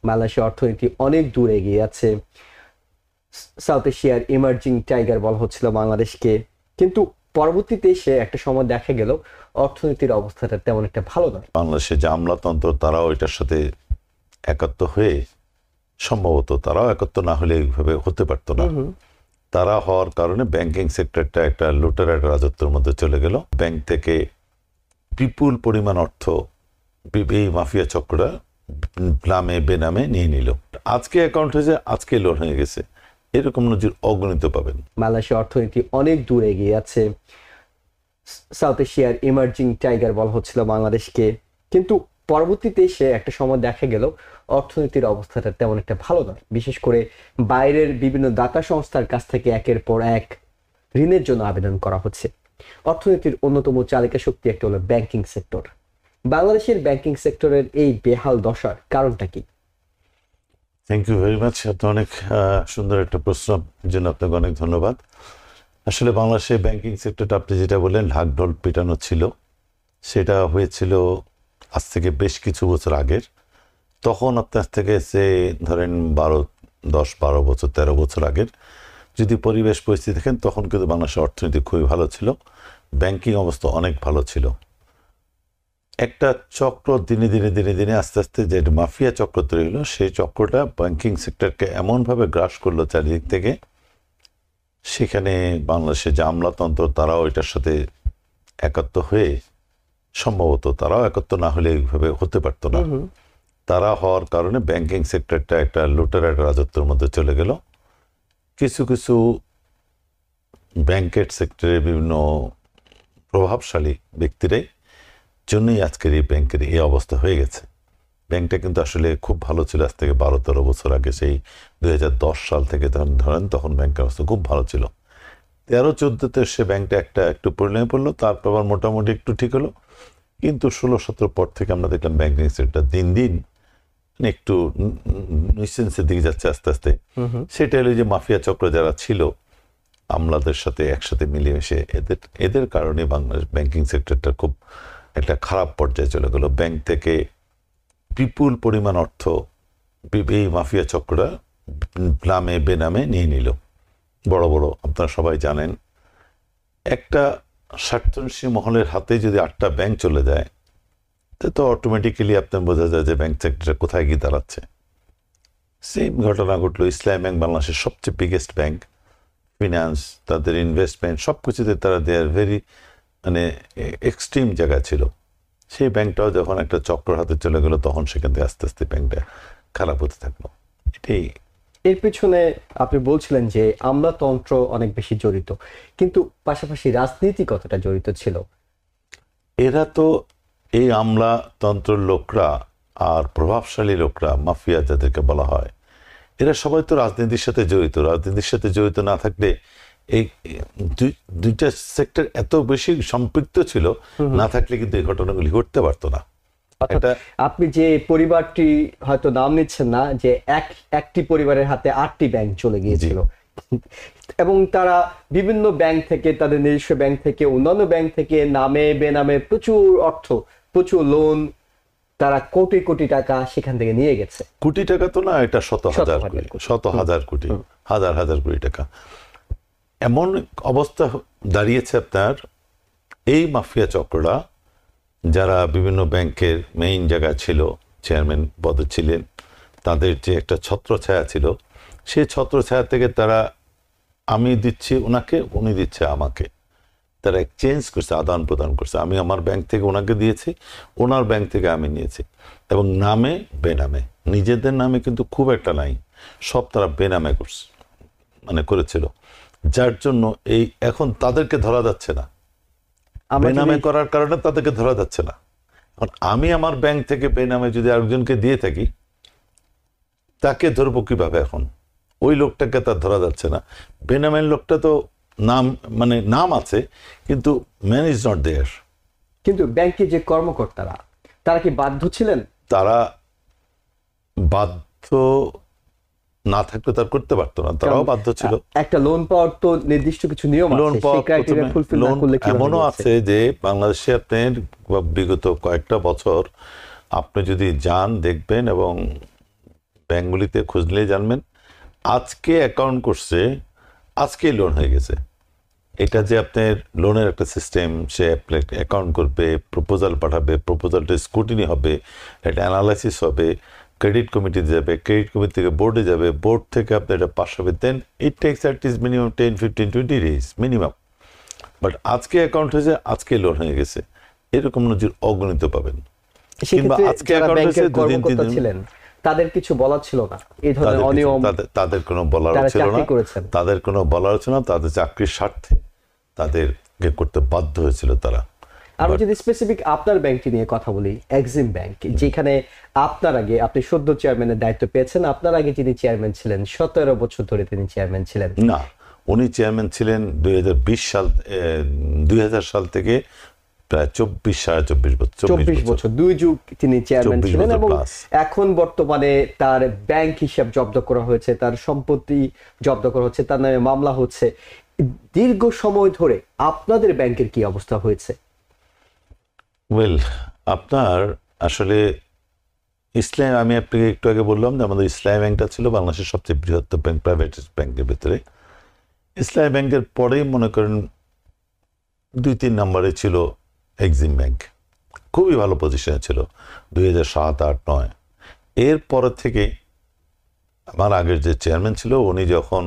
বাংলাদেশের অর্থনীতি অনেক দূর এগিয়ে আছে। সাউথ এশিয়ার ইমার্জিং টাইগার বলা হচ্ছিল বাংলাদেশকে, কিন্তু পরবর্তীতে সে একটা সময় দেখা গেল অর্থনীতির অবস্থাটা তেমন একটা ভালো নয়। বাংলাদেশে যে আমলাতন্ত্র তারাও এটার সাথে একাত্ম হয়ে, সম্ভবত তারাও একাত্ম না হলে এইভাবে হতে পারতো না। তারা হওয়ার কারণে ব্যাংকিং সেক্টরটা একটা লুটেরার রাজত্বের মধ্যে চলে গেল। ব্যাংক থেকে বিপুল পরিমাণ অর্থ এই মাফিয়া চক্ররা নামে বেনামে নিয়ে নিল। আজকে অ্যাকাউন্ট হয়েছে, আজকে লোন হয়ে গেছে, এরকম নজির অগণিত পাবেন। বাংলাদেশের অর্থনীতি অনেক দূর এগিয়ে আছে। সাউথ এশিয়ার ইমার্জিং টাইগার বলা হচ্ছিল বাংলাদেশকে, কিন্তু পরবর্তীতে সে একটা সময় দেখা গেল অর্থনীতির অবস্থাটা তেমন একটা ভালো নয়। বিশেষ করে বাইরের বিভিন্ন দাতা সংস্থার কাছ থেকে একের পর এক ঋণের জন্য আবেদন করা হচ্ছে। অর্থনীতির অন্যতম চালিকা শক্তি একটা হলো ব্যাংকিং সেক্টর। বাংলাদেশের ব্যাংকিং সেক্টরের এই বেহাল দশার কারণটা কি? Thank you very much. আপনি অনেক সুন্দর একটা প্রশ্ন, জন্য আপনাকে অনেক ধন্যবাদ। আসলে বাংলাদেশের ব্যাংকিং সেক্টরটা আপনি যেটা বললেন ঢাকঢোল পিটানো ছিল, সেটা হয়েছিল আজ থেকে বেশ কিছু বছর আগের। তখন আপনার থেকে সে ধরেন 10-12 বছর 13 বছর আগের যদি পরিবেশ পরিস্থিতি দেখেন, তখন কিন্তু বাংলাদেশের অর্থনীতি খুবই ভালো ছিল, ব্যাংকিং অবস্থা অনেক ভালো ছিল। একটা চক্র দিনে দিনে দিনে দিনে আস্তে আস্তে যে মাফিয়া চক্র তৈরি হলো, সেই চক্রটা ব্যাংকিং সেক্টরকে এমনভাবে গ্রাস করলো চারিদিক থেকে, সেখানে বাংলাদেশে যে আমলাতন্ত্র তারাও এটার সাথে একাত্ম হয়ে, সম্ভবত তারাও একাত্ম না হলে এইভাবে হতে পারতো না। তারা হওয়ার কারণে ব্যাংকিং সেক্টরটা একটা লুটেরার রাজত্বের মধ্যে চলে গেল। কিছু কিছু ব্যাংকের সেক্টরের বিভিন্ন প্রভাবশালী ব্যক্তিরাই জন্যই আজকের এই ব্যাংকের এই অবস্থা হয়ে গেছে। ব্যাংকটা কিন্তু আসলে খুব ভালো ছিল আজ থেকে 12-13 বছর আগে, সেই 2010 সাল থেকে ধরেন তখন ব্যাংকের অবস্থা খুব ভালো ছিল। 13-14তে সে ব্যাংকটা একটু পরিণামে পড়লো, তারপর আবার মোটামুটি একটু ঠিক হলো। কিন্তু 16-17 পর থেকে আমরা দেখলাম ব্যাংকিং সেক্টর দিন দিন একটু নিশ্চিন্তের দিকে যাচ্ছে আস্তে আস্তে। সেটা হলো যে মাফিয়া চক্র যারা ছিল আমলাদের সাথে একসাথে মিলেমিশে, এদের কারণে বাংলাদেশ ব্যাংকিং সেক্টরটা খুব একটা খারাপ পর্যায়ে চলে গেল। ব্যাংক থেকে বিপুল পরিমাণ অর্থ এই মাফিয়া চক্ররা নামে বেনামে নিয়ে নিল। বড় বড় আপনারা সবাই জানেন, একটা স্বার্থন্বেষী মহলের হাতে যদি 8টা ব্যাংক চলে যায়, তো অটোমেটিক্যালি আপনার বোঝা যায় যে ব্যাংক সেক্টরটা কোথায় গিয়ে দাঁড়াচ্ছে। সেম ঘটনা ঘটলো ইসলামী ব্যাংক, বাংলাদেশের সবচেয়ে বিগেস্ট ব্যাংক, ফিনান্স, তাদের ইনভেস্টমেন্ট সব কিছুতে তারা দেয়ার ভেরি এক্সট্রিম জায়গা ছিল। সেই ব্যাংকটাও যখন একটা চক্র হাতে চলে গেল, তখন সেখান থেকে আস্তে আস্তে ব্যাংকটা খারাপ হতে থাকলো। এটাই এর পিছনে আপনি বলছিলেন যে আমলাতন্ত্র অনেক বেশি জড়িত, কিন্তু পাশাপাশি রাজনীতি কতটা জড়িত ছিল? এরা তো এই আমলাতন্ত্রের লোকরা আর প্রভাবশালী লোকরা, মাফিয়া যাদেরকে বলা হয়, এরা সবাই তো রাজনীতির সাথে জড়িত। রাজনীতির সাথে জড়িত না থাকলে এই দুইটা সেক্টর এত বেশি সম্পৃক্ত ছিল, না থাকলে কিন্তু এই ঘটনাগুলি ঘটতে পারতো না। আপনি যে পরিবারটি হয়তো নাম নিচ্ছেন না, যে একটি পরিবারের হাতে 8টি ব্যাংক চলে গিয়েছিল, এবং তারা বিভিন্ন ব্যাংক থেকে, তাদের নিজস্ব ব্যাংক থেকে, অন্যান্য ব্যাংক থেকে নামে বেনামে প্রচুর অর্থ, প্রচুর লোন, তারা কোটি কোটি টাকা সেখান থেকে নিয়ে গেছে। কোটি টাকা তো না, এটা শত হাজার কোটি, হাজার হাজার কোটি টাকা। এমন অবস্থা দাঁড়িয়েছে আপনার, এই মাফিয়া চক্ররা যারা বিভিন্ন ব্যাংকের মেইন জায়গা ছিল, চেয়ারম্যান পদে ছিলেন, তাদের যে একটা ছত্রছায়া ছিল, সেই ছত্রছায়া থেকে তারা আমি দিচ্ছি ওনাকে, উনি দিচ্ছে আমাকে, তারা এক্সচেঞ্জ করছে, আদান প্রদান করছে। আমি আমার ব্যাংক থেকে ওনাকে দিয়েছি, ওনার ব্যাংক থেকে আমি নিয়েছি, এবং নামে বেনামে। নিজেদের নামে কিন্তু খুব একটা নাই, সব তারা বেনামে করছে, করেছিল, যার জন্য এই এখন তাদেরকে ধরা যাচ্ছে না। বেনামে করার কারণে তাদেরকে ধরা যাচ্ছে না। এখন আমি আমার ব্যাংক থেকে বেনামে যদি আরেকজনকে দিয়ে থাকি, তাকে ধরবো কিভাবে? এখন ওই লোকটাকে তার ধরা যাচ্ছে না। বেনামের লোকটা তো নাম আছে, কিন্তু ম্যান ইজ নট দেয়ার। কিন্তু ব্যাংকে যে কর্মকর্তারা, তারা কি বাধ্য ছিলেন? তারা বাধ্য না থাকলে তার করতে পারতো না, তারাও বাধ্য ছিল। একটা লোন পাওয়ার তো নির্দিষ্ট কিছু নিয়ম আছে, সেই ক্রাইটেরিয়া ফুলফিল না করলে কিভাবে? এমনও আছে যে বাংলাদেশে আপনার বিগত কয়েকটা বছর আপনি যদি যান দেখবেন, এবং ব্যাংকগুলিতে খোঁজ নিলে জানবেন আজকে অ্যাকাউন্ট করছে, আজকেই লোন হয়ে গেছে। এটা যে আপনার লোনের একটা সিস্টেম, সে অ্যাকাউন্ট করবে, প্রপোজাল পাঠাবে, প্রপোজালটা স্ক্রুটিনি হবে, একটা অ্যানালাইসিস হবে, ক্রেডিট কমিটিতে যাবে, ক্রেডিট কমিটি থেকে বোর্ডে যাবে, বোর্ড থেকে আপনার এটা পাস হবে, then it takes at least minimum 10, 15, 20 days minimum. But আজকে অ্যাকাউন্ট হয়েছে, আজকে লোন হয়ে গেছে, এরকম নজির অগণিত পাবেন। কিংবা আজকে অ্যাকাউন্ট হয়েছে, 2 দিন 3 দিন ছিলেন, তাদের কিছু বলার ছিল না এই ধরনের অনিয়ম, তাদের কোনো বলার ছিল না, তাদের কোনো বলার ছিল না, তাদের চাকরির স্বার্থে তাদেরকে করতে বাধ্য হয়েছিল তারা। আমি যদি স্পেসিফিক আপনার ব্যাংকটি নিয়ে কথা বলি, এক্সিম ব্যাংক, যেখানে আপনার আগে আপনি সদ্য চেয়ারম্যানের দায়িত্ব পেয়েছেন, আপনার আগে যিনি চেয়ারম্যান ছিলেন 17 বছর ধরে তিনি চেয়ারম্যান ছিলেন। না, উনি চেয়ারম্যান ছিলেন 2000 সাল থেকে প্রায় 24 বছর, 2 যুগ তিনি চেয়ারম্যান ছিলেন। এবং এখন বর্তমানে তার ব্যাংক হিসাব জব্দ করা হয়েছে, তার সম্পত্তি জব্দ করা হচ্ছে, তার নামে মামলা হচ্ছে। দীর্ঘ সময় ধরে আপনাদের ব্যাংকের কি অবস্থা হয়েছে? ওয়েল, আপনার আসলে ইসলাম, আমি আপনাকে একটু আগে বললাম যে আমাদের ইসলামী ব্যাংকটা ছিল বাংলাদেশের সবচেয়ে বৃহত্তম ব্যাংক, প্রাইভেট ব্যাংকের ভিতরে। ইসলামী ব্যাংকের পরেই মনে করেন 2-3 নম্বরে ছিল এক্সিম ব্যাংক, খুবই ভালো পজিশনে ছিল 2007, 2008, 2009। এরপর থেকে আমার আগের যে চেয়ারম্যান ছিল উনি যখন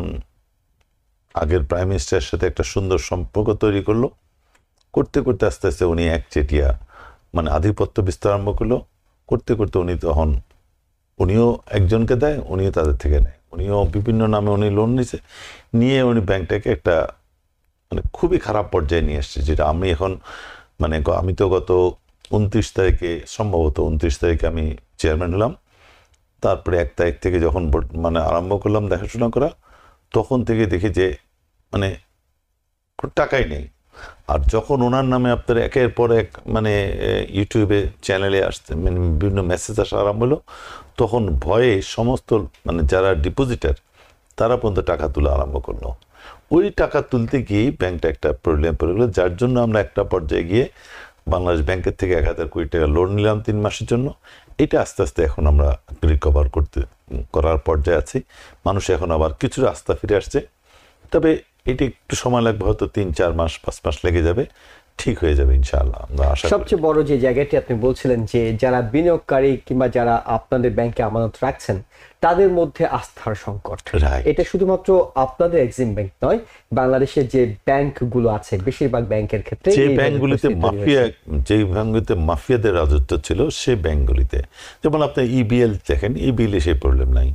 আগের প্রাইম মিনিস্টারের সাথে একটা সুন্দর সম্পর্ক তৈরি করলো, করতে করতে আস্তে আস্তে উনি একচেটিয়া মানে আধিপত্য বিস্তার আরম্ভ করলো। করতে করতে উনি তখন উনিও একজনকে দেয়, উনিও তাদের থেকে নেয়, উনিও বিভিন্ন নামে উনি লোন নিছে, নিয়ে উনি ব্যাংকটাকে একটা মানে খুবই খারাপ পর্যায়ে নিয়ে এসছে, যেটা আমি এখন মানে আমি তো গত 29 তারিখে, সম্ভবত 29 তারিখে আমি চেয়ারম্যান হলাম। তারপরে 1 তারিখ থেকে যখন মানে আরম্ভ করলাম দেখাশোনা করা, তখন থেকে দেখি যে মানে টাকাই নেই। আর যখন ওনার নামে আপনার একের পর এক মানে ইউটিউবে চ্যানেলে আসতে মানে বিভিন্ন মেসেজ আসা আরম্ভ হলো, তখন ভয়ে সমস্ত মানে যারা ডিপোজিটার তারা পর্যন্ত টাকা তোলা আরম্ভ করলো। ওই টাকা তুলতে গিয়ে ব্যাংকটা একটা প্রবলেম পড়ে গেলো, যার জন্য আমরা একটা পর্যায়ে গিয়ে বাংলাদেশ ব্যাংকের থেকে 1000 কোটি টাকা লোন নিলাম 3 মাসের জন্য। এটা আস্তে আস্তে এখন আমরা রিকভার করার পর্যায়ে আছি। মানুষ এখন আবার কিছুটা আস্থা ফিরে আসছে, তবে এটি একটু সময় লাগবে, হয়তো 3-4 মাস 5 মাস লেগে যাবে, ঠিক হয়ে যাবে ইনশাআল্লাহ, আমরা আশা করি। সবচেয়ে বড় যে জায়গাটি আপনি বলছিলেন যে যারা বিনিয়োগকারী কিংবা যারা আপনাদের ব্যাংকে আমানত রাখছেন তাদের মধ্যে আস্থার সংকট, এটা শুধুমাত্র আপনাদের এক্সিম ব্যাংক নয়, বাংলাদেশের যে ব্যাংকগুলো আছে বেশিরভাগ ব্যাংকের ক্ষেত্রে যে ব্যাংকগুলিতে মাফিয়াদের রাজত্ব ছিল, সে ব্যাংকগুলিতে, যেমন আপনার ইবিএল দেখেন, ইবিএল সেই প্রবলেম নাই।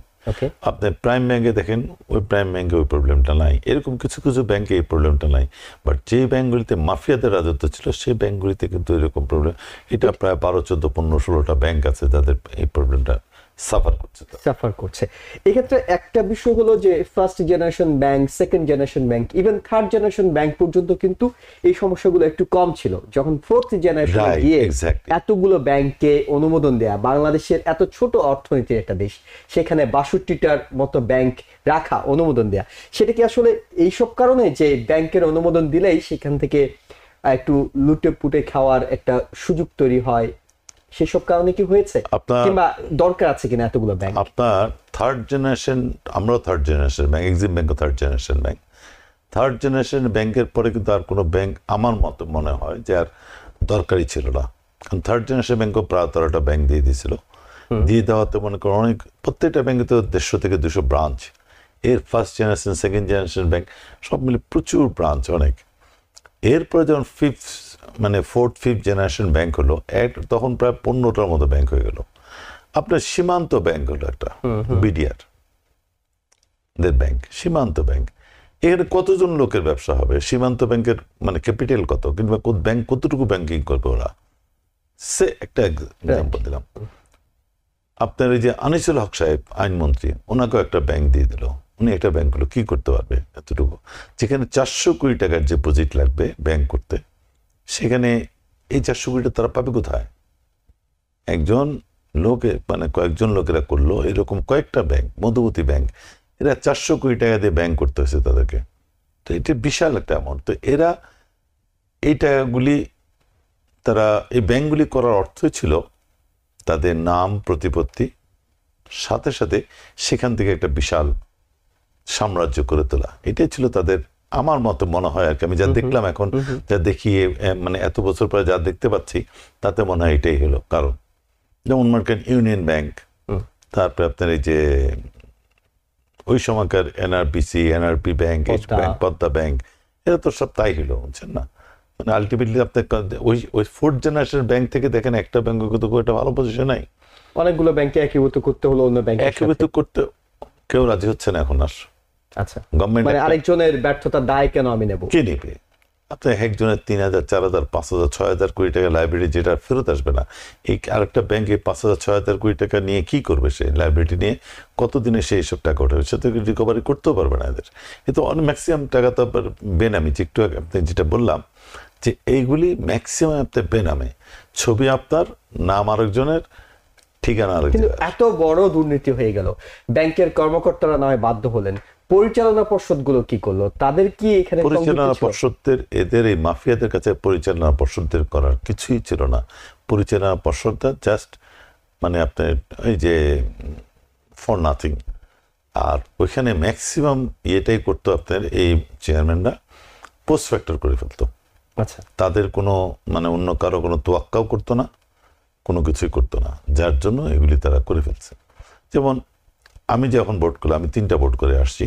আপনার প্রাইম ব্যাংকে দেখেন, ওই প্রাইম ব্যাংকে ওই প্রবলেমটা নাই। এরকম কিছু কিছু ব্যাংকে এই প্রবলেমটা নাই। বাট যে ব্যাংকগুলিতে মাফিয়াদের রাজত্ব ছিল, সেই ব্যাংকগুলিতে কিন্তু এরকম প্রবলেম। এটা প্রায় 12, 14, 15, 16টা ব্যাংক আছে যাদের এই প্রবলেমটা সাফার করছে। এক্ষেত্রে একটা বিষয় হলো যে first generation bank, second generation bank, even third generation bank পর্যন্ত কিন্তু এই সমস্যাগুলো একটু কম ছিল। যখন ফোর্থ জেনারেশন গিয়ে এতগুলো ব্যাংককে অনুমোদন দেয়া, বাংলাদেশের এত ছোট অর্থনীতির একটা দেশ, সেখানে 62টার মতো ব্যাংক রাখা, অনুমোদন দেয়া, সেটা কি আসলে এইসব কারণে যে ব্যাংকের অনুমোদন দিলেই সেখান থেকে একটু লুটে পুটে খাওয়ার একটা সুযোগ তৈরি হয়, সেসব কারণে কি হয়েছে কিংবা দরকার আছে কিনা এতগুলো ব্যাংক? আপনার থার্ড জেনারেশন, আমরাও থার্ড জেনারেশন ব্যাংক, এক্সিম ব্যাংকও third generation bank. Third generation ব্যাংকের পরে কিন্তু আর কোনো ব্যাংক আমার মতো মনে হয় যে আর দরকারই ছিল না। কারণ থার্ড জেনারেশন ব্যাংকও প্রায় 13টা ব্যাংক দিয়ে দিয়েছিল। দিয়ে দেওয়াতে মনে করেন অনেক, প্রত্যেকটা ব্যাংকে তো 150 থেকে 200 ব্রাঞ্চ। এর first generation, second generation bank সব মিলে প্রচুর ব্রাঞ্চ, অনেক। এরপরে যখন ফোর্থ ফিফথ জেনারেশন ব্যাংক হলো, তখন প্রায় 15টার মতো ব্যাংক হয়ে গেল। আপনার সীমান্ত ব্যাংক হলো একটা, বিডিআর ব্যাংক, সীমান্ত ব্যাংক। এখানে কতজন লোকের ব্যবসা হবে? সীমান্ত ব্যাংকের মানে ক্যাপিটাল কত, কিংবা ব্যাংক কতটুকু ব্যাংকিং করবে ওরা, সে একটা এক্সাম্পল দিলাম। আপনার এই যে আনিসুল হক সাহেব আইনমন্ত্রী, ওনাকেও একটা ব্যাংক দিয়ে দিল। উনি একটা ব্যাংকগুলো কি করতে পারবে এতটুকু? যেখানে 400 কোটি টাকার ডিপোজিট লাগবে ব্যাংক করতে, সেখানে এই 400 কোটি তারা পাবে কোথায়? একজন লোকে মানে কয়েকজন লোকেরা করলো এরকম কয়েকটা ব্যাংক, মধুমতি ব্যাংক, এরা 400 কোটি টাকা দিয়ে ব্যাংক করতে হয়েছে তাদেরকে। তো এটা বিশাল একটা অ্যামাউন্ট। তো এরা এই টাকাগুলি, তারা এই ব্যাংকগুলি করার অর্থই ছিল তাদের নাম প্রতিপত্তি সাথে সাথে সেখান থেকে একটা বিশাল সাম্রাজ্য করে তোলা, এটাই ছিল তাদের, আমার মতো মনে হয় আর কি। আমি যা দেখলাম এখন, যা দেখি মানে এত বছর পরে যা দেখতে পাচ্ছি, তাতে মনে হয় এটাই হলো কারণ। যেমন মনে করেন ইউনিয়ন ব্যাংক, তারপরে আপনার এই যে ওই সময়কার NRPC, NRP bank, bank, Padma bank, এরা তো সব তাই হলো, বুঝছেন না? মানে আলটিমেটলি আপনার ওই ফোর্থ জেনারেশন ব্যাংক থেকে দেখেন একটা ব্যাংক কিন্তু খুব একটা ভালো পজিশন নাই। অনেকগুলো ব্যাংকে একীভূত করতে হলো, অন্য ব্যাংক একীভূত করতে কেউ রাজি হচ্ছে না এখন আর। আচ্ছা, গভর্নমেন্ট মানে আরেকজনের ব্যর্থতার দায় কেন আমি নেব? কে নেবে? আপনার একজনের 3,000, 4,000, 5,000, 6,000 কোটি টাকা লাইব্রেরি, যেটা ফেরত আসবে না। এই আরেকটা ব্যাংকে 5,000, 6,000 কোটি টাকা নিয়ে কি করবে? সে লাইব্রেরি নিয়ে কতদিনে সে এইসব টাকা উঠাবে? সে তো রিকভারি করতেও পারবে না এদের। কিন্তু অনেক ম্যাক্সিমাম টাকা তো বেনামি, যে একটু আপনি যেটা বললাম যে এইগুলি ম্যাক্সিমাম আপনার বেনামে, ছবি আপনার, নাম আরেকজনের, ঠিকানা কিন্তু আরেকজনের। এত বড় দুর্নীতি হয়ে গেল, ব্যাংকের কর্মকর্তারা নয় বাধ্য হলেন, পরিচালনা পর্ষদ গুলো কি করলো? তাদের কি এখানে পরিচালনা পর্ষদের, এদের এই মাফিয়াদের কাছে পরিচালনা পর্ষদের করার কিছুই ছিল না। পরিচালনা পর্ষদটা জাস্ট মানে আপনার ওই যে ফর নাথিং। আর ওইখানে ম্যাক্সিমাম ইয়েটাই করতো আপনার এই চেয়ারম্যানরা পোস্ট ফ্যাক্টর করে ফেলতো। আচ্ছা, তাদের কোনো মানে অন্য কারো কোনো তোয়াক্কাও করতো না, কোনো কিছুই করতো না, যার জন্য এগুলি তারা করে ফেলছে। যেমন আমি যখন ভোট করলাম, আমি 3টা ভোট করে আসছি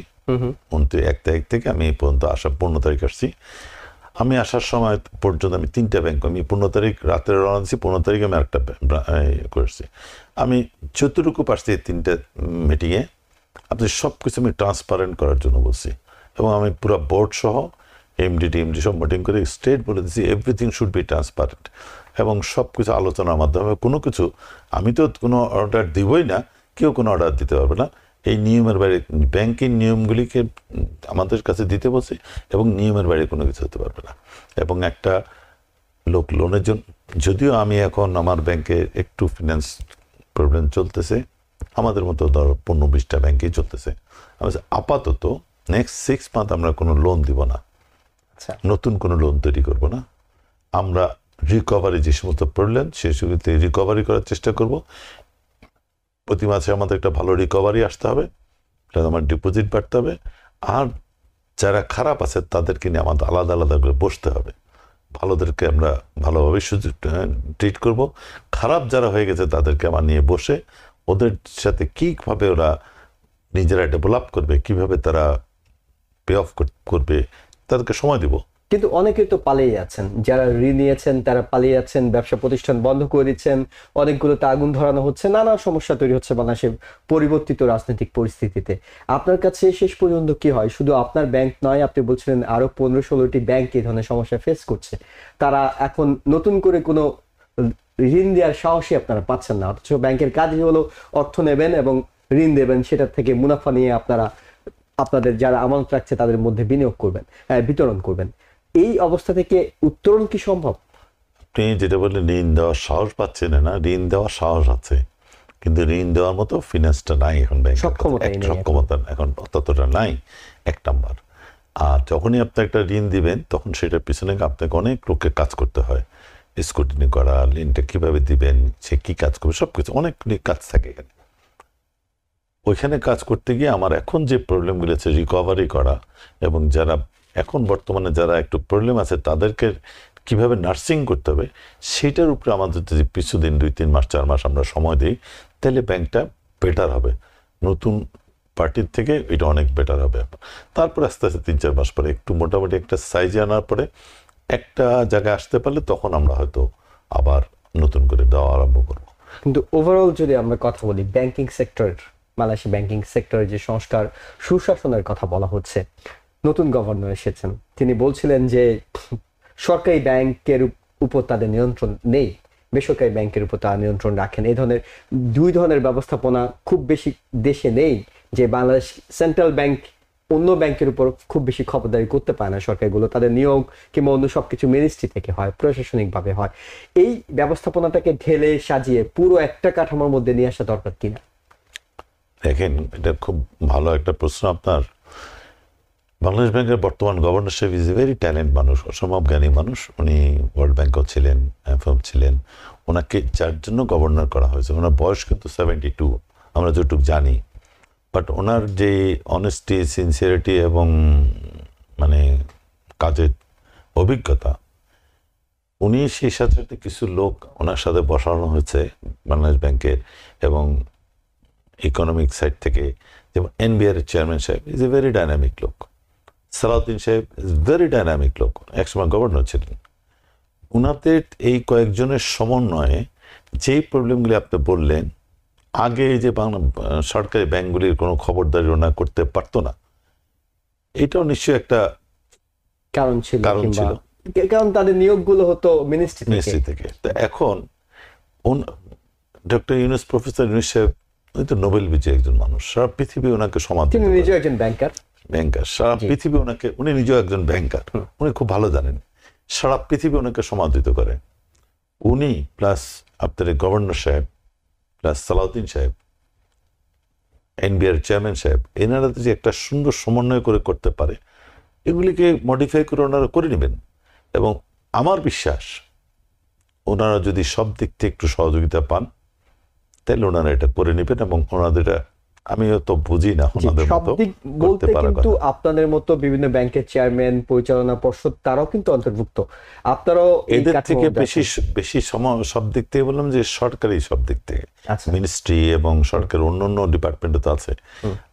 1 তারিখ থেকে আমি এই পর্যন্ত আসা 15 তারিখ আসছি। আমি আসার সময় পর্যন্ত আমি 3টা ব্যাংক, আমি 15 তারিখ রাতের রওনা দিচ্ছি, 15 তারিখে আমি আরেকটা করেছি। আমি যতটুকু পারছি এই 3টা মিটিংয়ে আপনি সব কিছু আমি ট্রান্সপারেন্ট করার জন্য বলছি, এবং আমি পুরো বোর্ড সহ এমডি সব মিটিং করে স্ট্রেট বলে দিচ্ছি এভরিথিং শুড বি ট্রান্সপারেন্ট, এবং সব কিছু আলোচনার মাধ্যমে কোনো কিছু, আমি তো কোনো অর্ডার দিবই না, কেউ কোনো অর্ডার দিতে পারবে না। এই নিয়মের বাইরে ব্যাংকিং নিয়মগুলিকে আমাদের কাছে দিতে বলছে, এবং নিয়মের বাইরে কোনো কিছু হতে পারবে না। এবং একটা লোক লোনের জন্য, যদিও আমি এখন আমার ব্যাংকে একটু ফিনান্স প্রবলেম চলতেছে, আমাদের মতো ধরো 15-20টা ব্যাংকেই চলতেছে, আমি আপাতত নেক্সট 6 মান্থ আমরা কোনো লোন দিব না, নতুন কোনো লোন তৈরি করব না। আমরা রিকভারি, যে সমস্ত প্রবলেম সেগুলিতে রিকভারি করার চেষ্টা করব। প্রতি মাসে আমাদের একটা ভালো রিকভারি আসতে হবে, আমার ডিপোজিট বাড়তে হবে, আর যারা খারাপ আছে তাদেরকে নিয়ে আমাদের আলাদা আলাদা করে বসতে হবে। ভালোদেরকে আমরা ভালোভাবে ট্রিট করব, খারাপ যারা হয়ে গেছে তাদেরকে আমার নিয়ে বসে ওদের সাথে কীভাবে ওরা নিজেরা ডেভেলপ করবে, কিভাবে তারা পে অফ করবে, তাদেরকে সময় দিব। কিন্তু অনেকেই তো পালিয়ে যাচ্ছেন, যারা ঋণ নিয়েছেন তারা পালিয়ে যাচ্ছেন, ব্যবসা প্রতিষ্ঠান বন্ধ করে দিচ্ছেন, অনেকগুলোতে আগুন ধরানো হচ্ছে, নানা সমস্যা তৈরি হচ্ছে বাংলাদেশের পরিবর্তিত রাজনৈতিক পরিস্থিতিতে। আপনার কাছে শেষ পর্যন্ত কি হয়? শুধু আপনার ব্যাংক নয়, আপনি বলছিলেন আরো 15-16টি ব্যাংক এই ধরনের সমস্যা ফেস করছে, তারা এখন নতুন করে কোনো ঋণ দেওয়ার সাহসই আপনারা পাচ্ছেন না, অথচ ব্যাংকের কাজই হলো অর্থ নেবেন এবং ঋণ দেবেন, সেটা থেকে মুনাফা নিয়ে আপনারা আপনাদের যারা আমানত রাখছে তাদের মধ্যে বিনিয়োগ করবেন, বিতরণ করবেন। এই অবস্থা থেকে উত্তরণ কি সম্ভব? আপনি যেটা বললেন ঋণ দেওয়ার সাহস পাচ্ছেন না, ঋণ দেওয়ার সাহস আছে, কিন্তু ঋণ দেওয়ার মতো ফিনান্সটা নাই এখন, সক্ষমতা এখন ততটা নাই, 1 নাম্বার। আর যখনই আপনি একটা ঋণ দিবেন তখন সেটার পিছনে আপনাকে অনেক লোককে কাজ করতে হয়, স্ক্রুটিনি করা, ঋণটা কিভাবে দিবেন, সে কি কাজ করবে, সবকিছু অনেক কাজ থাকে এখানে। ওইখানে কাজ করতে গিয়ে আমার এখন যে প্রবলেমগুলো আছে রিকভারি করা, এবং যারা এখন বর্তমানে যারা একটু প্রবলেম আছে তাদেরকে কিভাবে নার্সিং করতে হবে, সেটার উপরে আমাদের যদি কিছুদিন 2-3 মাস 4 মাস আমরা সময় দিই, তাহলে ব্যাংকটা বেটার হবে, নতুন পার্টির থেকে এটা অনেক বেটার হবে। তারপরে আস্তে আস্তে 3-4 মাস পরে একটু মোটামুটি একটা সাইজে আনার পরে একটা জায়গায় আসতে পারলে তখন আমরা হয়তো আবার নতুন করে দেওয়া আরম্ভ করব। কিন্তু ওভারঅল যদি আমরা কথা বলি, ব্যাংকিং সেক্টর, বাংলাদেশি ব্যাংকিং সেক্টরের যে সংস্কার, সুশাসনের কথা বলা হচ্ছে, নতুন গভর্নর এসেছেন, তিনি বলছিলেন যে সরকারি ব্যাংকের উপর তাদের নিয়ন্ত্রণ নেই, বেসরকারি ব্যাংকের উপর তারা নিয়ন্ত্রণ রাখেন। এই ধরনের 2 ধরনের ব্যবস্থাপনা খুব বেশি দেশে নেই, যে বাংলাদেশ সেন্ট্রাল ব্যাংক অন্য ব্যাংকের উপর খুব বেশি খবরদারি করতে পারে না সরকারগুলো, তাদের নিয়োগ কিংবা অন্য সবকিছু মিনিস্ট্রি থেকে হয়, প্রশাসনিকভাবে হয়। এই ব্যবস্থাপনাটাকে ঢেলে সাজিয়ে পুরো একটা কাঠামোর মধ্যে নিয়ে আসা দরকার কিনা? দেখেন, এটা খুব ভালো একটা প্রশ্ন আপনার। বাংলাদেশ ব্যাংকের বর্তমান গভর্নর সাহেব ইজ এ ভেরি ট্যালেন্ট মানুষ, অসম্ভব জ্ঞানী মানুষ। উনি ওয়ার্ল্ড ব্যাংকও ছিলেন, এফএম ছিলেন। ওনাকে যার জন্য গভর্নর করা হয়েছে, ওনার বয়স কিন্তু 72, আমরা যতটুকু জানি, বাট ওনার যে অনেস্টি, সিনসিয়ারিটি এবং মানে কাজের অভিজ্ঞতা, উনি সেই সাথে সাথে কিছু লোক ওনার সাথে বসানো হয়েছে বাংলাদেশ ব্যাংকের এবং ইকোনমিক সাইড থেকে, যেমন এনবিআর এর চেয়ারম্যান সাহেব ইজ এ ভেরি ডাইনামিক লোক, সালাউদ্দিন সাহেব ইজ ভেরি ডাইনামিক লোক, একসময় গভর্নর ছিলেন। উনাদের এই কয়েকজনের সমন্বয়ে যেই প্রবলেমগুলি আপনি বললেন, আগে এই যে বাংলা সরকারি ব্যাংকগুলির কোনো খবরদারি ওনা করতে পারতো না, এটাও নিশ্চয়ই একটা কারণ ছিল, কারণ ছিল। কারণ তাদের নিয়োগগুলো হতো মিনিস্ট্রি থেকে। তো এখন ডক্টর ইউনূস, প্রফেসর ইউনূস সাহেব, উনি তো নোবেল বিজয়ী একজন মানুষ, সারা পৃথিবী ওনাকে সমাদৃত তিনি করে। নিজেও একজন ব্যাংকার, সারা পৃথিবী ওনাকে, উনি নিজেও একজন ব্যাংকার, উনি খুব ভালো জানেন, সারা পৃথিবী ওনাকে সমাদৃত করে। উনি প্লাস আপনার গভর্নর সাহেব প্লাস সালাউদ্দিন সাহেব, এনবিআর চেয়ারম্যান সাহেব, এনারা যে একটা সুন্দর সমন্বয় করে করতে পারে, এগুলিকে মডিফাই করে ওনারা করে নেবেন। এবং আমার বিশ্বাস ওনারা যদি সব দিক থেকে একটু সহযোগিতা পান, তাহলে ওনারা এটা করে নেবেন। এবং ওনাদের, আমিও তো বুঝি না ওনাদের সব মতো দিক করতে বলতে, পারার কিন্তু কথা। আপনাদের মতো বিভিন্ন ব্যাংকের চেয়ারম্যান, পরিচালনা পর্ষদ, তারাও কিন্তু অন্তর্ভুক্ত। আপনারাও এদের থেকে বেশি সব দিক থেকে বললাম যে সরকারি সব দিক থেকে, মিনিস্ট্রি এবং সরকারের অন্যান্য ডিপার্টমেন্টে তো আছে।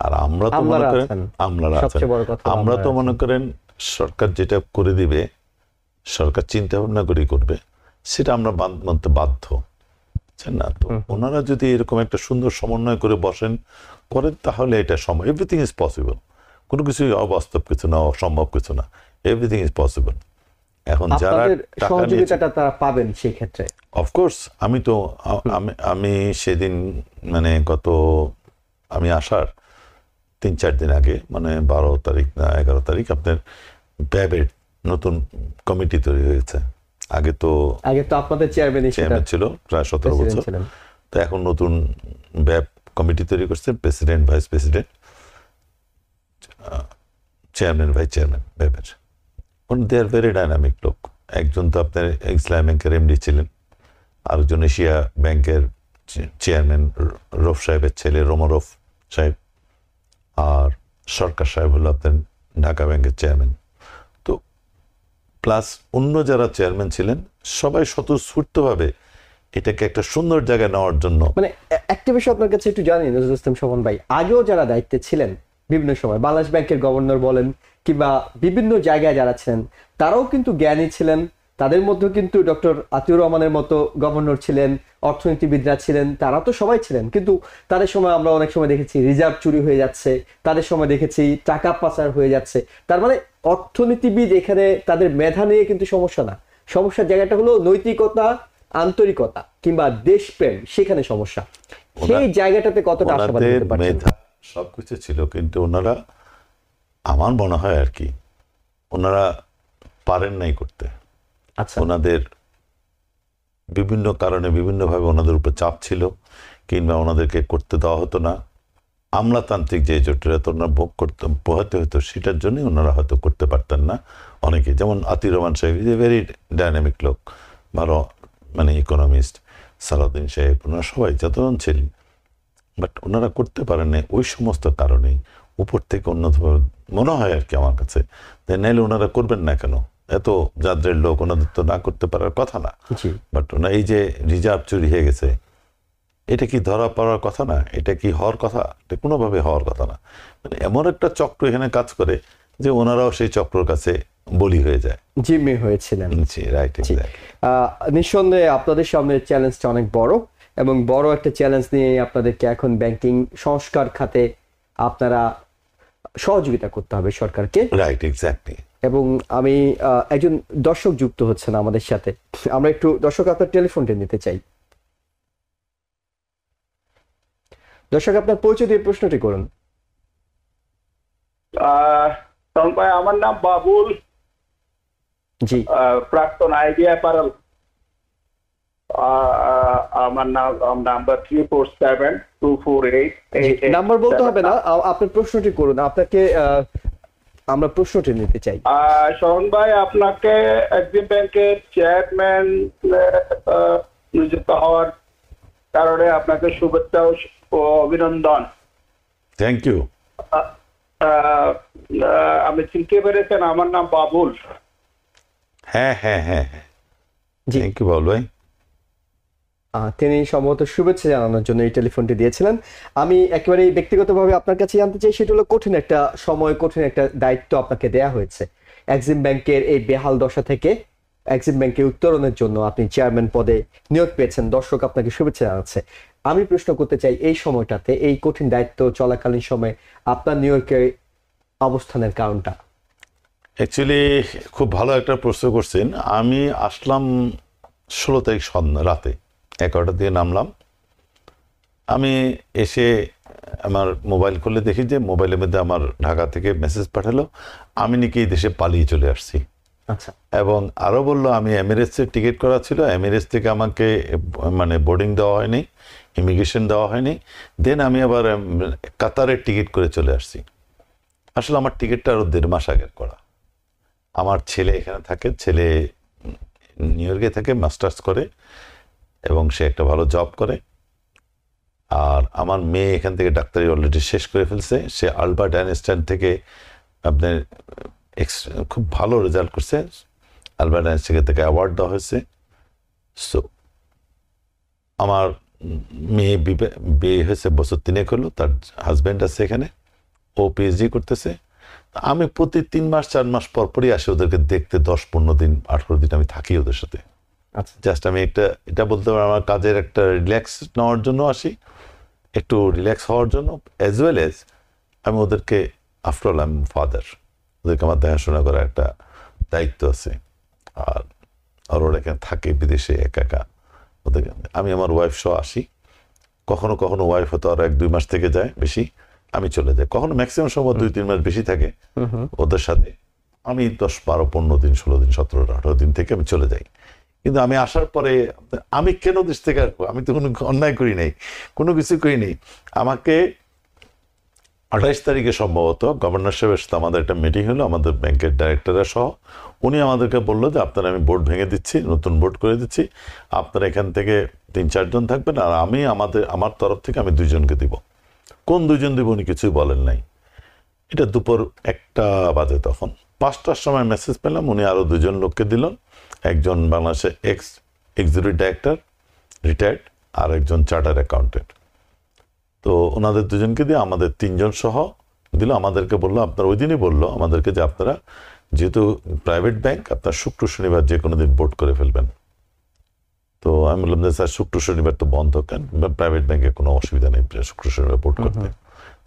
আর আমরা তো মনে করেন, আমরা তো মনে করেন সরকার যেটা করে দিবে, সরকার চিন্তা ভাবনা করে করবে, সেটা আমরা মানতে বাধ্য, না? তো ওনারা যদি এরকম একটা সুন্দর সমন্বয় করে বসেন করেন, তাহলে এটা সম্ভব। এভরিথিং ইজ পসিবল, কোনো কিছুই অবাস্তব কিছু না, অসম্ভব কিছু না, এভরিথিং ইজ পসিবল। এখন যারা সহযোগিতাটা তারা পাবেন সেই ক্ষেত্রে, অফকোর্স। আমি সেদিন মানে আমি আসার 3-4 দিন আগে, মানে 12 তারিখ না 11 তারিখ, আপনার ব্যাবের নতুন কমিটি তৈরি হয়েছে। আগে তো আপনাদের চেয়ারম্যান ছিল প্রায় 17 বছর, তো এখন নতুন ব্যাব কমিটি তৈরি করছে, president, vice president, chairman, vice chairman ব্যাবের। দে আর ভেরি ডাইনামিক লোক। একজন তো আপনার ইসলাম ব্যাংকের এমডি ছিলেন, আরেকজন এশিয়া ব্যাংকের চেয়ারম্যান রফ সাহেবের ছেলে রোমরফ সাহেব, আর সরকার সাহেব হলো আপনার ঢাকা ব্যাংকের চেয়ারম্যান। তো প্লাস অন্য যারা চেয়ারম্যান ছিলেন, সবাই স্বতঃস্ফূর্তভাবে এটাকে একটা সুন্দর জায়গায় নেওয়ার জন্য। মানে একটা বিষয় আপনার কাছে একটু জানি নজরুল ইসলাম স্বপন ভাই, আগেও যারা দায়িত্বে ছিলেন বিভিন্ন সময়, বাংলাদেশ ব্যাংকের গভর্নর বলেন কিংবা বিভিন্ন জায়গায় যারা ছিলেন, তারাও কিন্তু জ্ঞানী ছিলেন। তাদের মধ্যে কিন্তু ডক্টর আতিউর রহমানের মতো গভর্নর ছিলেন, অর্থনীতিবিদরা ছিলেন, তারা তো সবাই ছিলেন। কিন্তু তাদের সময় আমরা অনেক সময় দেখেছি রিজার্ভ চুরি হয়ে যাচ্ছে, তাদের সময় দেখেছি টাকা পাচার হয়ে যাচ্ছে। তার মানে অর্থনীতিবিদ এখানে তাদের মেধা নিয়ে কিন্তু সমস্যা না, সমস্যার জায়গাটা হলো নৈতিকতা, আন্তরিকতা কিংবা দেশপ্রেম, সেখানে সমস্যা। সেই জায়গাটাতে কতটা আশাবাদী হতে পারছেন? মেধা সবকিছু ছিল, কিন্তু ওনারা, আমার মনে হয় আর কি, ওনারা পারেন নাই করতে। ওনাদের বিভিন্ন কারণে বিভিন্নভাবে ওনাদের উপর চাপ ছিল, কিংবা ওনাদেরকে করতে দেওয়া হতো না। আমলাতান্ত্রিক যে জটিলতা ওনারা ভোগ করতে পোহাতে হতো, সেটার জন্যই ওনারা হয়তো করতে পারতেন না অনেকে। যেমন আতিউর রহমান সাহেব ইজ এ ভেরি ডাইনামিক লোক, ভালো মানে ইকোনমিস্ট, সালাউদ্দিন সাহেব, ওনারা সবাই যতজন ছিলেন, বাট ওনারা করতে পারেন না ওই সমস্ত কারণেই। উপর থেকে অন্যভাবে মনে হয় আর কি আমার কাছে, নাইলে ওনারা করবেন না কেন? এত যাদের লোক, ওনাদের তো না করতে পারার কথা না। বাট ওনার এই যে রিজার্ভ চুরি হয়ে গেছে, এটা কি ধরা পড়ার কথা না? এটা কি হওয়ার কথা? এটা কোনোভাবে হওয়ার কথা না। মানে এমন একটা চক্র এখানে কাজ করে যে ওনারাও সেই চক্রের কাছে বলি হয়ে যায়, জিম্মি হয়েছিলেন। নিঃসন্দেহে আপনাদের সামনে চ্যালেঞ্জটা অনেক বড়, এবং বড় একটা চ্যালেঞ্জ নিয়ে আপনাদেরকে এখন ব্যাংকিং সংস্কার খাতে আপনারা সহযোগিতা করতে হবে সরকারকে। Right, exactly. এবং আমি একজন দর্শক যুক্ত হচ্ছেন আমাদের সাথে, আমরা একটু দর্শক আপনার টেলিফোনটা নিতে চাই। দর্শক, আপনার পরিচয় দিয়ে প্রশ্নটি করুন। ভাই, আমার নাম বাবুল, জি, প্রাক্তন আইডিয়া প্যারেল। আমার নাম্বার 347-248. নাম্বার বলতে হবে না, আপনার প্রশ্নটি করুন, আপনাকে আমরা প্রশ্নটি নিতে চাই। শরণ ভাই, আপনাকে এক্সিম ব্যাংকের চেয়ারম্যান নিযুক্ত হওয়ার কারণে আপনাকে শুভেচ্ছা ও অভিনন্দন। Thank you. আহ, আহ, আমি চিনতে পেরেছেন, আমার নাম বাবুল। হ্যাঁ হ্যাঁ হ্যাঁ হ্যাঁ, জি। থ্যাংক ইউ বাবুল ভাই। তিনি সম্ভবত শুভেচ্ছা জানানোর জন্য এই টেলিফোনটি দিয়েছিলেন। আমি একেবারে ব্যক্তিগতভাবে আপনার কাছে জানতে চাই, সেটা হলো কঠিন একটা সময়, কঠিন একটা দায়িত্ব আপনাকে দেয়া হয়েছে। এক্সিম ব্যাংকের এই বেহাল দশা থেকে এক্সিম ব্যাংকে উত্তরণের জন্য আপনি চেয়ারম্যান পদে নিয়োগ পেয়েছেন। দর্শক আপনাকে শুভেচ্ছা জানাচ্ছে। আমি প্রশ্ন করতে চাই, এই সময়টাতে, এই কঠিন দায়িত্ব চলাকালীন সময়ে আপনার নিউ ইয়র্কের অবস্থানের কারণটা। অ্যাকচুয়ালি খুব ভালো একটা প্রশ্ন করছেন। আমি আসলাম 16 তারিখ রাতে 11টা দিয়ে নামলাম। আমি এসে আমার মোবাইল খুলে দেখি যে মোবাইলের মধ্যে আমার ঢাকা থেকে মেসেজ পাঠালো আমি নাকি এই দেশে পালিয়ে চলে আসছি। আচ্ছা। এবং আরও বললো আমি এমিরেটসের টিকিট করা ছিল, এমিরেটস থেকে আমাকে মানে বোর্ডিং দেওয়া হয়নি, ইমিগ্রেশন দেওয়া হয়নি। দেন আমি আবার কাতারের টিকিট করে চলে আসছি। আসলে আমার টিকিটটা আরও 1.5 মাস আগের করা। আমার ছেলে এখানে থাকে, ছেলে নিউ ইয়র্কে থাকে, মাস্টার্স করে এবং সে একটা ভালো জব করে। আর আমার মেয়ে এখান থেকে ডাক্তারি অলরেডি শেষ করে ফেলছে। সে আলবার্ট আইনস্টাইন থেকে আপনার খুব ভালো রেজাল্ট করছে, আলবার্ট আইনস্টাইন থেকে অ্যাওয়ার্ড দেওয়া হয়েছে। সো আমার মেয়ে বিয়ে হয়েছে বছর 3 হলো, তার হাজব্যান্ড আছে এখানে, ও পিএইচডি করতেছে। আমি প্রতি 3 মাস 4 মাস পরপরই আসি ওদেরকে দেখতে, 10-15 দিন 18 দিন আমি থাকি ওদের সাথে। আচ্ছা। জাস্ট আমি এটা বলতে পারি আমার কাজের একটা রিল্যাক্স নেওয়ার জন্য আসি, একটু রিল্যাক্স হওয়ার জন্য, অ্যাজ ওয়েল এজ আমি ওদেরকে, after all I am father, ওদেরকে আমার দেখাশোনা করার একটা দায়িত্ব আছে। আর ওরা এখানে থাকে বিদেশে একা একা, ওদেরকে আমি আমার ওয়াইফ সহ আসি। কখনো কখনো ওয়াইফ হয়তো আরো 1-2 মাস থেকে যায় বেশি, আমি চলে যাই। কখনো ম্যাক্সিমাম সময় 2-3 মাস বেশি থাকে ওদের সাথে। আমি 10-12-15 দিন 16 দিন 17-18 দিন থেকে আমি চলে যাই। কিন্তু আমি আসার পরে আমি কেন দেশ থেকে আসবো? আমি তো কোনো অন্যায় করি নাই, কোনো কিছু করি নাই। আমাকে 28 তারিখে সম্ভবত গভর্নর সাহেবের সাথে আমাদের একটা মিটিং হলো, আমাদের ব্যাংকের ডাইরেক্টররা সহ। উনি আমাদেরকে বললো যে আপনারা আমি বোর্ড ভেঙে দিচ্ছি, নতুন বোর্ড করে দিচ্ছি, আপনারা এখান থেকে 3-4 জন থাকবেন, আর আমি আমার তরফ থেকে আমি 2 জনকে দিব। কোন 2 জন দিব উনি কিছুই বলেন নাই। এটা দুপুর 1টা বাজে, তখন 5টার সময় মেসেজ পেলাম উনি আরও 2 জন লোককে দিলেন। একজন বাংলাদেশের এক্সিকিউটিভ ডাইরেক্টর রিটায়ার্ড, আর একজন চার্টার অ্যাকাউন্টেন্ট। তো ওনাদের 2 জনকে দিয়ে আমাদের 3 জন সহ দিল। আমাদেরকে বললো, আপনার ওই দিনই বললো আমাদেরকে যে আপনারা যেহেতু প্রাইভেট ব্যাংক, আপনার শুক্র শনিবার যে কোনো দিন বোর্ড করে ফেলবেন। তো আমি বললাম যে স্যার শুক্র শনিবার তো বন্ধ, কেন? প্রাইভেট ব্যাংকে কোনো অসুবিধা নেই শুক্র শনিবার বোর্ড করতে।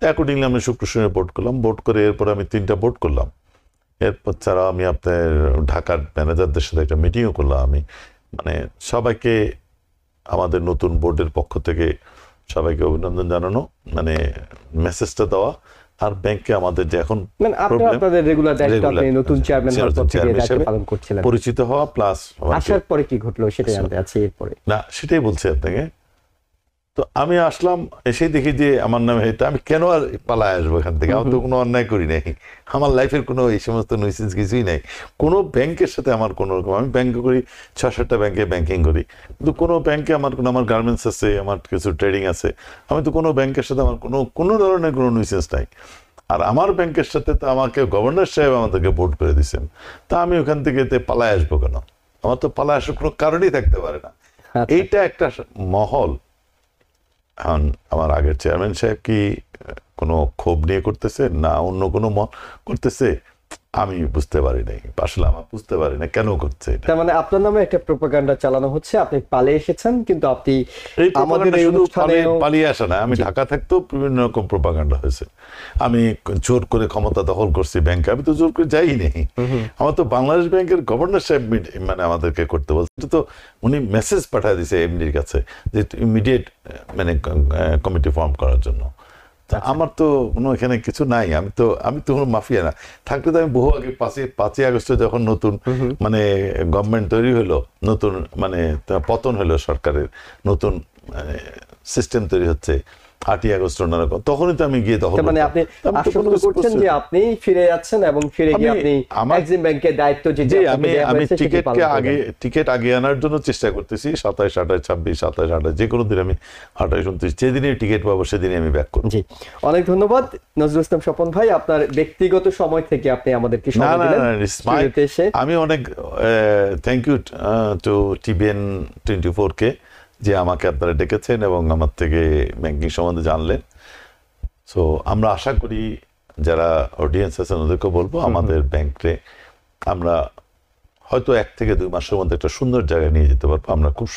অ্যাকর্ডিংলি আমি শুক্র শনিবার বোর্ড করলাম। বোর্ড করে এরপর আমি 3টা বোর্ড করলাম। এরপর ছাড়া আমি আপনার ঢাকার ম্যানেজারদের সাথে একটা মিটিংও করলাম। আমি মানে সবাইকে, আমাদের নতুন বোর্ডের পক্ষ থেকে সবাইকে অভিনন্দন জানানো, মানে মেসেজটা দেওয়া। আর ব্যাংকে আমাদের যে এখন মানে আপনাদের রেগুলার দায়িত্ব, আপনি নতুন চেয়ারম্যান হওয়ার পর থেকে দায়িত্ব পালন করছিলেন, পরিচিত হওয়া প্লাস আসার পরে কি ঘটলো সেটা জানতে চাচ্ছি। এরপরে না, সেটাই বলছি আপনাকে। তো আমি আসলাম, এসে দেখি যে আমার নামে এটা, আমি কেন আর পালায় আসবো এখান থেকে? আমার তো কোনো অন্যায় করি নাই, আমার লাইফের কোনো এই সমস্ত নইসেন্স কিছুই নাই। কোনো ব্যাংকের সাথে আমার কোনো রকম, আমি ব্যাংকে করি 6-7টা ব্যাংকে ব্যাংকিং করি, কিন্তু কোনো ব্যাংকে আমার গার্মেন্টস আছে, আমার কিছু ট্রেডিং আছে, আমি তো কোনো ব্যাংকের সাথে আমার কোনো ধরনের কোনো নইসেন্স নাই। আর আমার ব্যাংকের সাথে তো আমাকে গভর্নর সাহেব আমাদেরকে বোর্ড করে দিচ্ছেন, তা আমি ওখান থেকে পালায় আসবো কেন? আমার তো পালায় আসার কোনো কারণই থাকতে পারে না। এইটা একটা মহল। এখন আমার আগের চেয়ারম্যান সাহেব কি কোনো ক্ষোভ নিয়ে করতেছে না অন্য কোনো করতেছে, আমি বুঝতে পারি নাই। আসলে আমার বুঝতে পারি না কেন করছে এটা। তার মানে আপনার নামে একটা প্রোপাগান্ডা চালানো হচ্ছে, আপনি পালিয়ে এসেছেন, কিন্তু আপনি আমাদের এই অনুষ্ঠানে পালিয়ে আসা না, আমি ঢাকা থাকতেও বিভিন্ন রকম প্রোপাগান্ডা হয়েছে। আমি জোর করে ক্ষমতা দখল করছি ব্যাংকে, আমি তো জোর করে যাই নেই। আমার তো বাংলাদেশ ব্যাংকের গভর্নর সাহেব মানে আমাদেরকে করতে বলছে। এটা তো উনি মেসেজ পাঠিয়ে দিয়েছে এমডির কাছে যে ইমিডিয়েট মানে কমিটি ফর্ম করার জন্য। আমার তো কোনো এখানে কিছু নাই, আমি তো কোনো মাফিয়া না। থাকলে তো আমি বহু আগে 5ই আগস্টে যখন নতুন মানে গভর্নমেন্ট তৈরি হলো, নতুন মানে পতন হলো, সরকারের নতুন সিস্টেম তৈরি হচ্ছে, 8ই আগস্ট ওনারা তখনই তো আমি গিয়ে দখল তার মানে আপনি করতাম। আমি তো কোনো আশ্বস্ত করছেন যে আপনি ফিরে যাচ্ছেন এবং ফিরে গিয়ে আপনি এক্সিম ব্যাংকের দায়িত্ব যে জি, আপনাকে দেয়া আমি হয়েছে সেটি পালন করবেন। টিকিট আগে আনার জন্য চেষ্টা করতেছি। 27, 28, 26, 27, 28 যে কোনো দিন আমি 28, 29 যেদিনই টিকিট পাবো সেদিনই আমি ব্যাক করবো। জি, অনেক ধন্যবাদ নজরুল ইসলাম স্বপন ভাই, আপনার ব্যক্তিগত সময় থেকে আপনি আমাদেরকে না সময় না দিলেন না, স্টুডিওতে এসে। আমি অনেক থ্যাংক ইউ টু TVN 24 কে যে আমাকে আপনারা ডেকেছেন এবং আমার থেকে ব্যাংকিং সম্বন্ধে জানলেন। সো আমরা আশা করি যারা অডিয়েন্স আছেন ওদেরকে বলবো আমাদের ব্যাংকে আমরা হয়তো 1 থেকে 2 মাসের মধ্যে একটা সুন্দর জায়গায় নিয়ে যেতে পারবো। আমরা খুব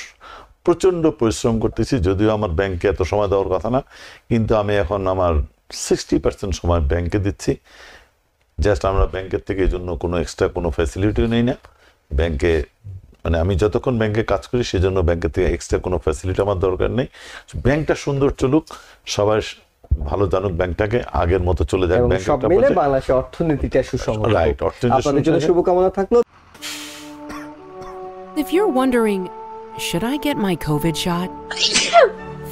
প্রচন্ড পরিশ্রম করতেছি, যদিও আমার ব্যাংকে এত সময় দেওয়ার কথা না, কিন্তু আমি এখন আমার 60% সময় ব্যাংকে দিচ্ছি। জাস্ট আমরা ব্যাংকের থেকে এই জন্য কোনো এক্সট্রা কোনো ফ্যাসিলিটিও নেই না। ব্যাংকে মানে আমি যতক্ষণ ব্যাংকে কাজ করি সেজন্য ব্যাংকের থেকে এক্সট্রা কোনো ফ্যাসিলিটি আমার দরকার নেই। ব্যাংকটা সুন্দর চলুক, সবাই ভালো জানুক, ব্যাংকটাকে আগের মতো চলে যাক। এবং সব ব্যাংকটা মিলে বাংলাদেশের অর্থনীতিটা সুষম হোক। রাইট, আপনাদের জন্য শুভকামনা থাকলো। If you're wondering, should I get my COVID shot?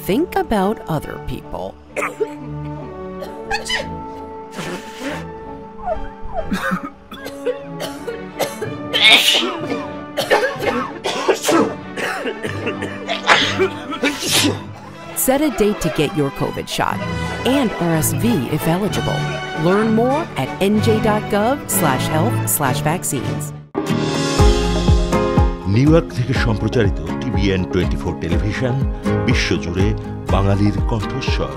Think about other people. Set a date to get your COVID shot and RSV if eligible. Learn more at nj.gov/health/vaccines. New York থেকে সম্প্রচারিত TVN 24 television বিশ্বজুড়ে বাঙালির কণ্ঠস্বর।